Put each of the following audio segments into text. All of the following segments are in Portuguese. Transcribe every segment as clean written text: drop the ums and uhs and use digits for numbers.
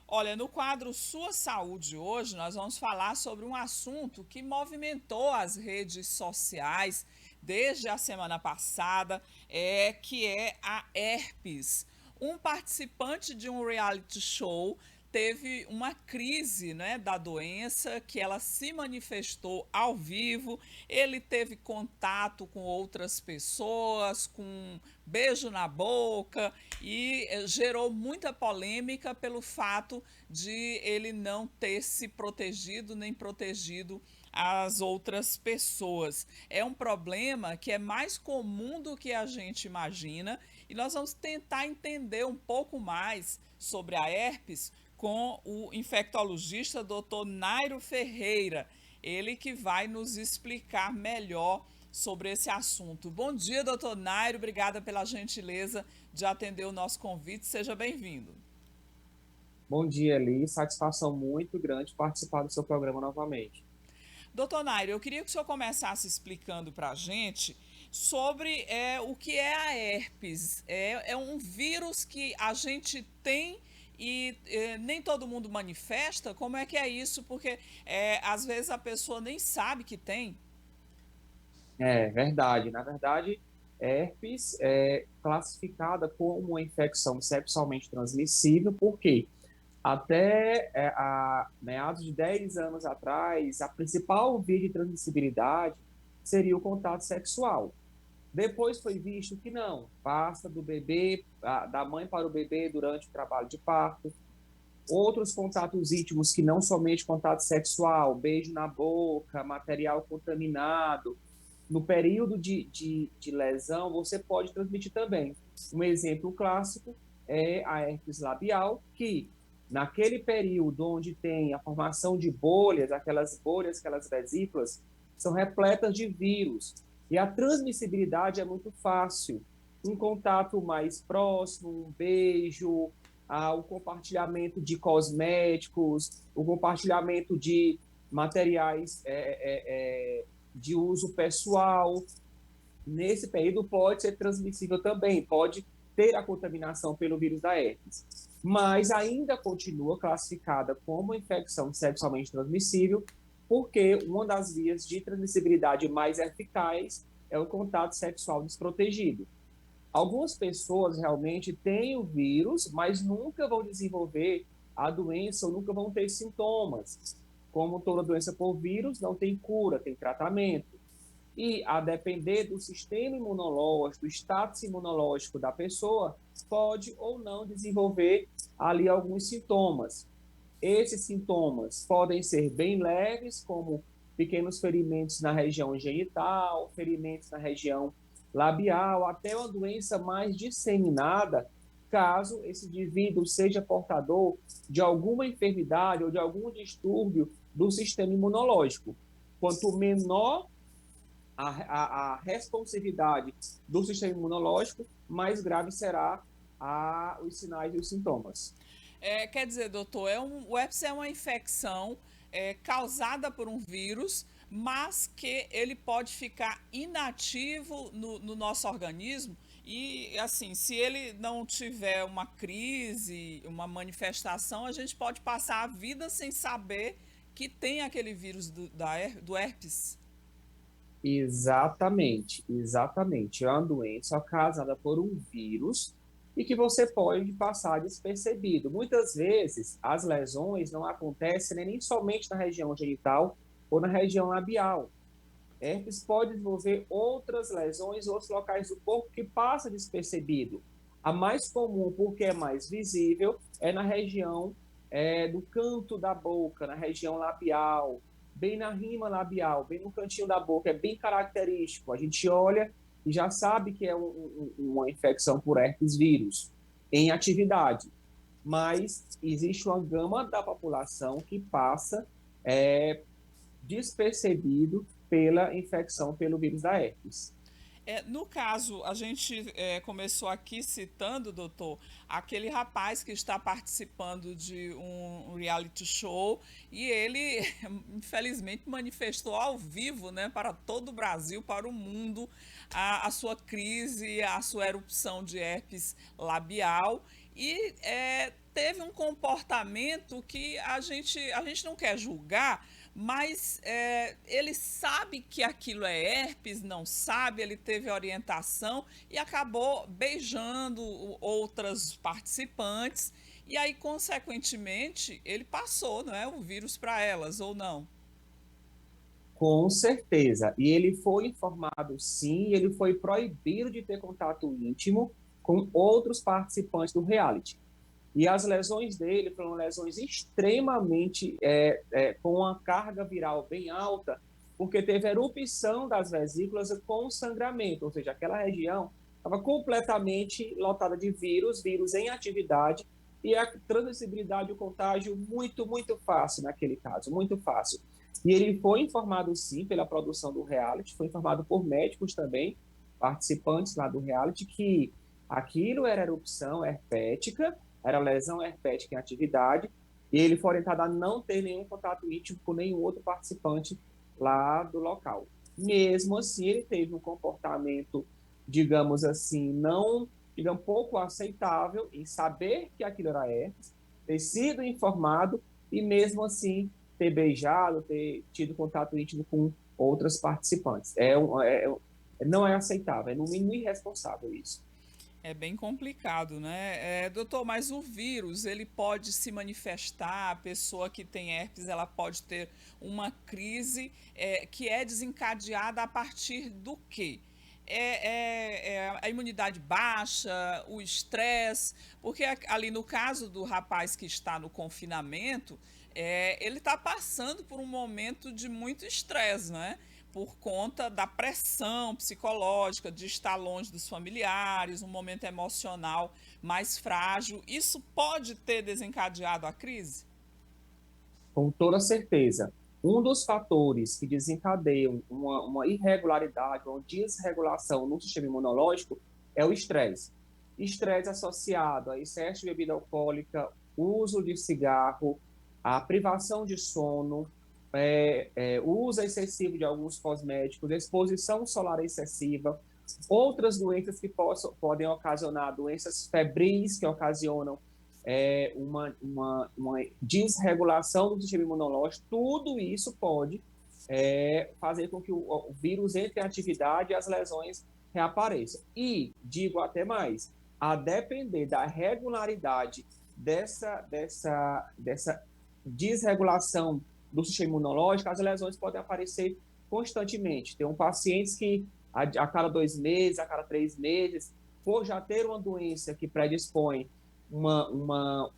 Olha, no quadro Sua Saúde hoje, nós vamos falar sobre um assunto que movimentou as redes sociais desde a semana passada, que é a herpes. Um participante de um reality show teve uma crise, né, da doença, que ela se manifestou ao vivo. Ele teve contato com outras pessoas, com beijo na boca e gerou muita polêmica pelo fato de ele não ter se protegido nem protegido as outras pessoas. É um problema que é mais comum do que a gente imagina e nós vamos tentar entender um pouco mais sobre a herpes com o infectologista Dr. Nairo Ferreira. Ele que vai nos explicar melhor sobre esse assunto. Bom dia, doutor Nairo. Obrigada pela gentileza de atender o nosso convite. Seja bem-vindo. Bom dia, Eli. Satisfação muito grande participar do seu programa novamente. Doutor Nairo, eu queria que o senhor começasse explicando para a gente sobre o que é a herpes. É um vírus que a gente tem e nem todo mundo manifesta. Como é que é isso? Porque às vezes a pessoa nem sabe que tem. É verdade. Na verdade, herpes é classificada como uma infecção sexualmente transmissível, porque a meados de 10 anos atrás, a principal via de transmissibilidade seria o contato sexual. Depois foi visto que não, passa do bebê, da mãe para o bebê durante o trabalho de parto. Outros contatos íntimos que não somente contato sexual, beijo na boca, material contaminado, no período de lesão, você pode transmitir também. Um exemplo clássico é a herpes labial, que naquele período onde tem a formação de bolhas, aquelas vesículas, são repletas de vírus. E a transmissibilidade é muito fácil. Um contato mais próximo, um beijo, o compartilhamento de cosméticos, o compartilhamento de materiais de uso pessoal, nesse período pode ser transmissível também, pode ter a contaminação pelo vírus da herpes, mas ainda continua classificada como infecção sexualmente transmissível, porque uma das vias de transmissibilidade mais eficaz é o contato sexual desprotegido. Algumas pessoas realmente têm o vírus, mas nunca vão desenvolver a doença ou nunca vão ter sintomas. Como toda doença por vírus, não tem cura, tem tratamento. E, a depender do sistema imunológico, do status imunológico da pessoa, pode ou não desenvolver ali alguns sintomas. Esses sintomas podem ser bem leves, como pequenos ferimentos na região genital, ferimentos na região labial, até uma doença mais disseminada, caso esse indivíduo seja portador de alguma enfermidade ou de algum distúrbio do sistema imunológico. Quanto menor a responsividade do sistema imunológico, mais grave será os sinais e os sintomas. Quer dizer, doutor, o herpes é uma infecção causada por um vírus, mas que ele pode ficar inativo no nosso organismo. E, assim, se ele não tiver uma crise, uma manifestação, a gente pode passar a vida sem saber que tem aquele vírus do herpes. Exatamente, exatamente. É uma doença causada por um vírus e que você pode passar despercebido. Muitas vezes, as lesões não acontecem nem somente na região genital ou na região labial. Herpes pode desenvolver outras lesões, outros locais do corpo que passa despercebido. A mais comum, porque é mais visível, é na região do canto da boca, na região labial, bem na rima labial, bem no cantinho da boca, é bem característico. A gente olha e já sabe que é uma infecção por herpes vírus em atividade. Mas existe uma gama da população que passa é, despercebido pela infecção pelo vírus da herpes. No caso, a gente começou aqui citando, doutor, aquele rapaz que está participando de um reality show e ele, infelizmente, manifestou ao vivo, né, para todo o Brasil, para o mundo, a sua crise, a sua erupção de herpes labial e teve um comportamento que a gente não quer julgar, mas ele sabe que aquilo é herpes, não sabe, ele teve orientação e acabou beijando outras participantes, e aí, consequentemente, ele passou, não é, o vírus para elas, ou não? Com certeza. E ele foi informado, sim, e ele foi proibido de ter contato íntimo com outros participantes do reality. E as lesões dele foram lesões extremamente com uma carga viral bem alta, porque teve erupção das vesículas com sangramento, ou seja, aquela região estava completamente lotada de vírus, vírus em atividade, e a transmissibilidade, o contágio muito, muito fácil naquele caso, muito fácil. E ele foi informado, sim, pela produção do reality, foi informado por médicos também, participantes lá do reality, que aquilo era erupção herpética, era lesão herpética em atividade, e ele foi orientado a não ter nenhum contato íntimo com nenhum outro participante lá do local. Mesmo assim, ele teve um comportamento, digamos assim, não, digamos, pouco aceitável em saber que aquilo era herpes, ter sido informado e mesmo assim ter beijado, ter tido contato íntimo com outras participantes. Não é aceitável, é no mínimo irresponsável isso. É bem complicado, né? Doutor, mas o vírus, ele pode se manifestar, a pessoa que tem herpes, ela pode ter uma crise que é desencadeada a partir do quê? É a imunidade baixa, o estresse, porque ali no caso do rapaz que está no confinamento, ele está passando por um momento de muito estresse, né? Por conta da pressão psicológica, de estar longe dos familiares, um momento emocional mais frágil. Isso pode ter desencadeado a crise? Com toda certeza. Um dos fatores que desencadeiam uma irregularidade, uma desregulação no sistema imunológico é o estresse. Estresse associado a excesso de bebida alcoólica, uso de cigarro, a privação de sono, o uso excessivo de alguns cosméticos, exposição solar excessiva, outras doenças que podem ocasionar doenças febris que ocasionam uma desregulação do sistema imunológico, tudo isso pode fazer com que o vírus entre em atividade e as lesões reapareçam. E, digo até mais, a depender da regularidade dessa desregulação do sistema imunológico, as lesões podem aparecer constantemente. Tem pacientes que a cada 2 meses, a cada 3 meses, por já ter uma doença que predispõe um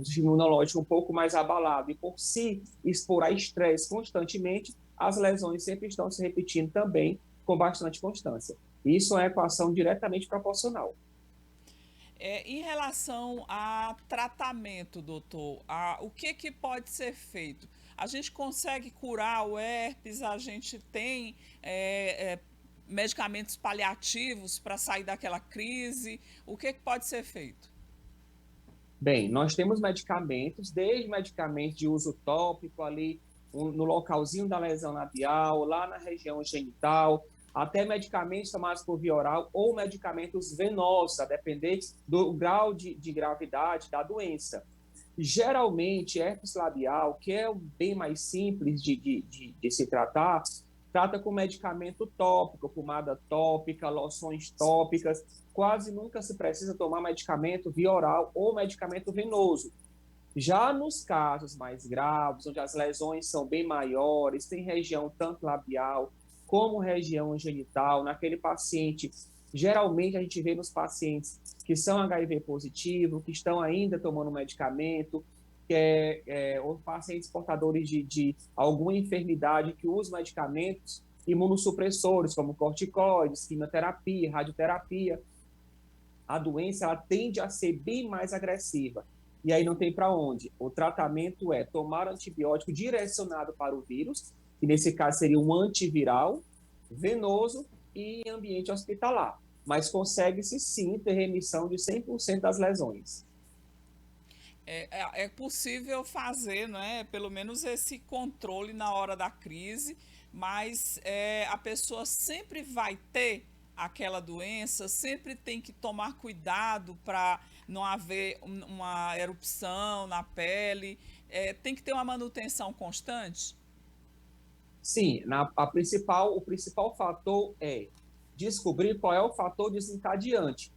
sistema imunológico um pouco mais abalado e por se expor a estresse constantemente, as lesões sempre estão se repetindo também com bastante constância. Isso é uma equação diretamente proporcional. Em relação a tratamento, doutor, o que pode ser feito? A gente consegue curar o herpes, a gente tem medicamentos paliativos para sair daquela crise, o que pode ser feito? Bem, nós temos medicamentos, desde medicamentos de uso tópico ali no localzinho da lesão labial, lá na região genital, até medicamentos tomados por via oral ou medicamentos venosos, a depender do grau de gravidade da doença. Geralmente, herpes labial, que é bem mais simples de se tratar, trata com medicamento tópico, pomada tópica, loções tópicas. Quase nunca se precisa tomar medicamento via oral ou medicamento venoso. Já nos casos mais graves, onde as lesões são bem maiores, tem região tanto labial como região genital, naquele paciente, geralmente a gente vê nos pacientes que são HIV positivo, que estão ainda tomando medicamento, ou pacientes portadores de alguma enfermidade que usam medicamentos imunossupressores, como corticoides, quimioterapia, radioterapia. A doença ela tende a ser bem mais agressiva. E aí não tem para onde. O tratamento é tomar antibiótico direcionado para o vírus, que nesse caso seria um antiviral, venoso e em ambiente hospitalar. Mas consegue-se sim ter remissão de 100% das lesões. É possível fazer, né, pelo menos esse controle na hora da crise, mas a pessoa sempre vai ter aquela doença, sempre tem que tomar cuidado para não haver uma erupção na pele. Tem que ter uma manutenção constante? Sim, o principal fator é descobrir qual é o fator desencadeante.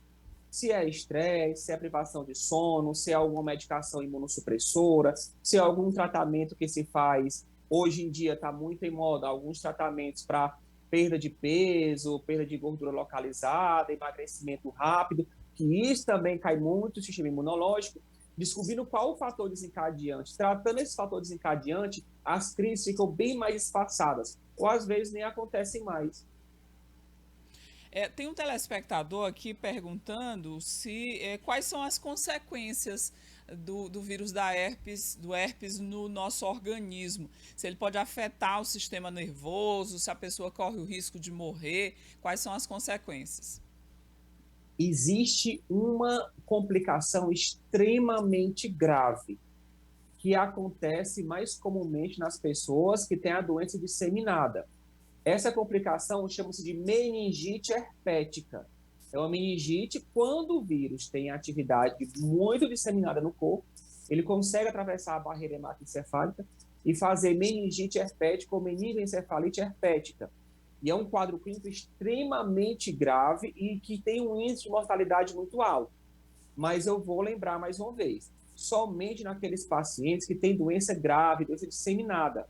Se é estresse, se é privação de sono, se é alguma medicação imunossupressora, se é algum tratamento que se faz. Hoje em dia está muito em moda alguns tratamentos para perda de peso, perda de gordura localizada, emagrecimento rápido, que isso também cai muito no sistema imunológico. Descobrindo qual o fator desencadeante, tratando esse fator desencadeante, as crises ficam bem mais espaçadas, ou às vezes nem acontecem mais. Tem um telespectador aqui perguntando se quais são as consequências do vírus do herpes no nosso organismo. Se ele pode afetar o sistema nervoso, se a pessoa corre o risco de morrer, quais são as consequências? Existe uma complicação extremamente grave que acontece mais comumente nas pessoas que têm a doença disseminada. Essa complicação chama-se de meningite herpética. É uma meningite quando o vírus tem atividade muito disseminada no corpo, ele consegue atravessar a barreira hematoencefálica e fazer meningite herpética ou meningoencefalite herpética. E é um quadro clínico extremamente grave e que tem um índice de mortalidade muito alto. Mas eu vou lembrar mais uma vez, somente naqueles pacientes que têm doença grave, doença disseminada.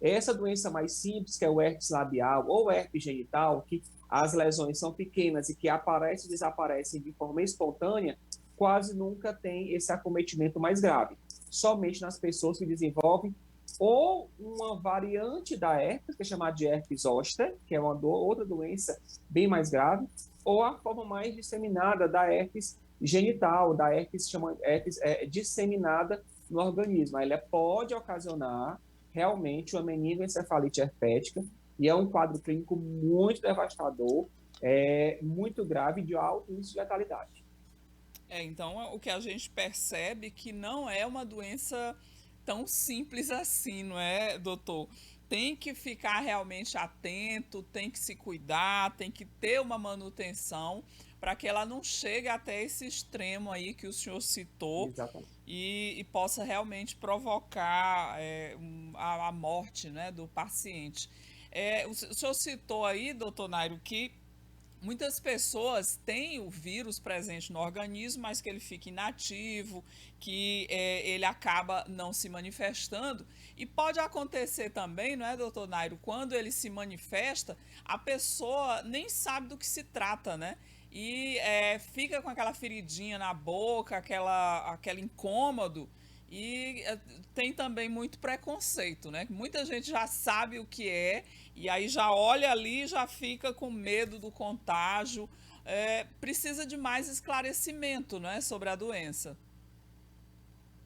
Essa doença mais simples, que é o herpes labial ou herpes genital, que as lesões são pequenas e que aparecem e desaparecem de forma espontânea, quase nunca tem esse acometimento mais grave. Somente nas pessoas que desenvolvem ou uma variante da herpes, que é chamada de herpes zoster, que é uma outra doença bem mais grave, ou a forma mais disseminada da herpes genital, da herpes, herpes disseminada no organismo. Ela pode ocasionar realmente uma meningoencefalite herpética e é um quadro clínico muito devastador, muito grave, de alto índice de letalidade. Então o que a gente percebe que não é uma doença tão simples assim, não é, doutor? Tem que ficar realmente atento, tem que se cuidar, tem que ter uma manutenção para que ela não chegue até esse extremo aí que o senhor citou Exatamente. e possa realmente provocar a morte, né, do paciente. O senhor citou aí, doutor Nairo, que muitas pessoas têm o vírus presente no organismo, mas que ele fica inativo, que ele acaba não se manifestando. E pode acontecer também, não é, doutor Nairo, quando ele se manifesta, a pessoa nem sabe do que se trata, né? E fica com aquela feridinha na boca, aquele incômodo. E tem também muito preconceito, né? Muita gente já sabe o que é e aí já olha ali e já fica com medo do contágio. Precisa de mais esclarecimento, né, sobre a doença.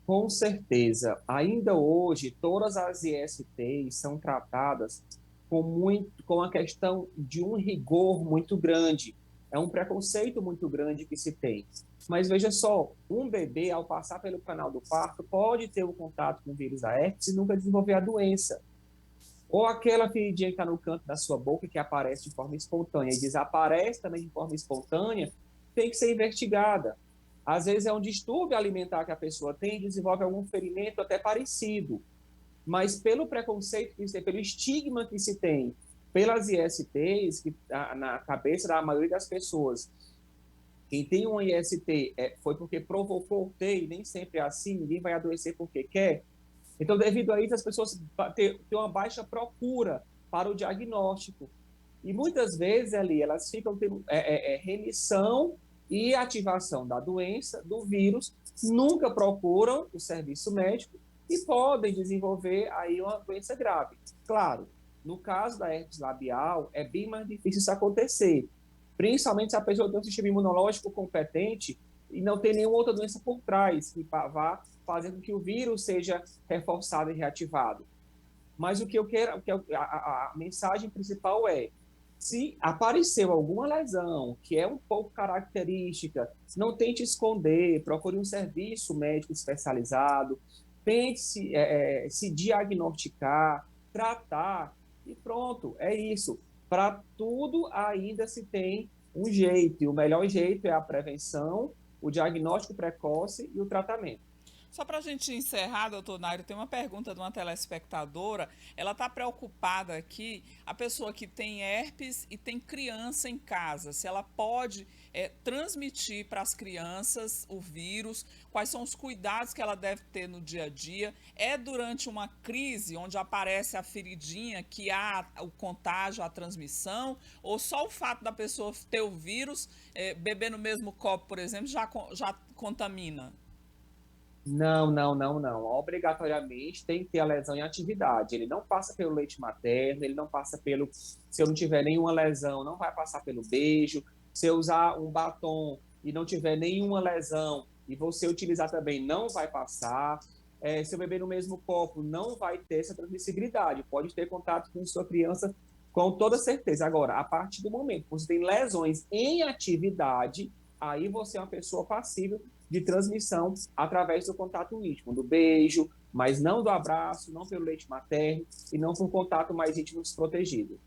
Com certeza. Ainda hoje, todas as ISTs são tratadas com a questão de um rigor muito grande. É um preconceito muito grande que se tem. Mas veja só, um bebê, ao passar pelo canal do parto, pode ter o contato com o vírus da herpes e nunca desenvolver a doença. Ou aquela feridinha que está no canto da sua boca que aparece de forma espontânea e desaparece também de forma espontânea, tem que ser investigada. Às vezes é um distúrbio alimentar que a pessoa tem e desenvolve algum ferimento até parecido. Mas pelo preconceito que se tem, pelo estigma que se tem, pelas ISTs, que na cabeça da maioria das pessoas, quem tem um IST foi porque provocou o T, e nem sempre é assim, ninguém vai adoecer porque quer. Então, devido a isso, as pessoas têm uma baixa procura para o diagnóstico. E muitas vezes ali elas ficam tendo remissão e ativação da doença, do vírus, nunca procuram o serviço médico e podem desenvolver aí uma doença grave. Claro, no caso da herpes labial, é bem mais difícil isso acontecer, principalmente se a pessoa tem um sistema imunológico competente e não tem nenhuma outra doença por trás que vá fazer com que o vírus seja reforçado e reativado. Mas o que eu quero, a mensagem principal é: se apareceu alguma lesão que é um pouco característica, não tente esconder, procure um serviço médico especializado, tente se diagnosticar, tratar, e pronto, é isso. Para tudo ainda se tem um jeito, e o melhor jeito é a prevenção o diagnóstico precoce e o tratamento. Só para a gente encerrar, doutor Nairo, tem uma pergunta de uma telespectadora. Ela está preocupada aqui, a pessoa que tem herpes e tem criança em casa, se ela pode transmitir para as crianças o vírus, quais são os cuidados que ela deve ter no dia a dia. É durante uma crise onde aparece a feridinha que há o contágio, a transmissão, ou só o fato da pessoa ter o vírus, beber no mesmo copo, por exemplo, já contamina? Não, não, não, não. Obrigatoriamente tem que ter a lesão em atividade. Ele não passa pelo leite materno, ele não passa pelo. Se eu não tiver nenhuma lesão, não vai passar pelo beijo. Se eu usar um batom e não tiver nenhuma lesão e você utilizar também, não vai passar. Se eu beber no mesmo copo, não vai ter essa transmissibilidade. Pode ter contato com sua criança com toda certeza. Agora, a partir do momento que você tem lesões em atividade, aí você é uma pessoa passível de transmissão através do contato íntimo, do beijo, mas não do abraço, não pelo leite materno e não com contato mais íntimo desprotegido.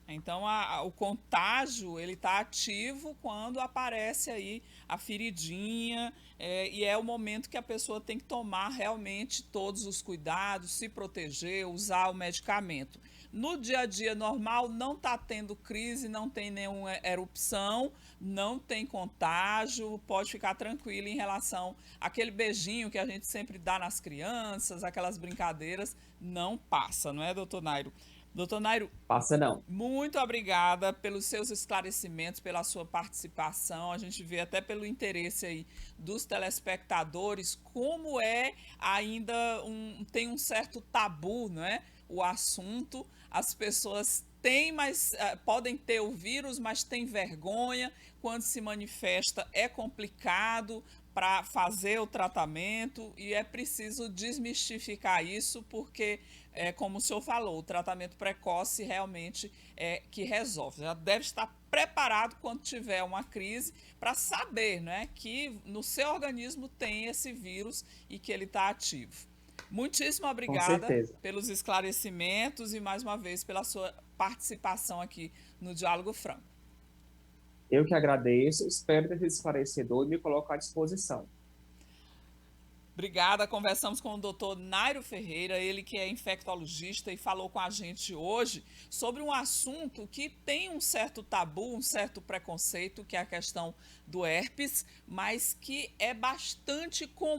Então, o contágio, ele está ativo quando aparece aí a feridinha, e é o momento que a pessoa tem que tomar realmente todos os cuidados, se proteger, usar o medicamento. No dia a dia normal, não está tendo crise, não tem nenhuma erupção, não tem contágio, pode ficar tranquilo em relação àquele beijinho que a gente sempre dá nas crianças, aquelas brincadeiras, não passa, não é, doutor Nairo? Doutor Nairo, Passa não. muito obrigada pelos seus esclarecimentos, pela sua participação. A gente vê até pelo interesse aí dos telespectadores como é ainda tem um certo tabu, não é? O assunto, as pessoas têm, mas podem ter o vírus, mas têm vergonha. Quando se manifesta é complicado para fazer o tratamento e é preciso desmistificar isso porque como o senhor falou, o tratamento precoce realmente é que resolve. Já deve estar preparado quando tiver uma crise para saber, né, que no seu organismo tem esse vírus e que ele está ativo. Muitíssimo Com obrigada certeza. pelos esclarecimentos e mais uma vez pela sua participação aqui no Diálogo Franco. Eu que agradeço, espero ter sido esclarecedor e me coloco à disposição. Obrigada, conversamos com o doutor Nairo Ferreira, ele que é infectologista e falou com a gente hoje sobre um assunto que tem um certo tabu, um certo preconceito, que é a questão do herpes, mas que é bastante comum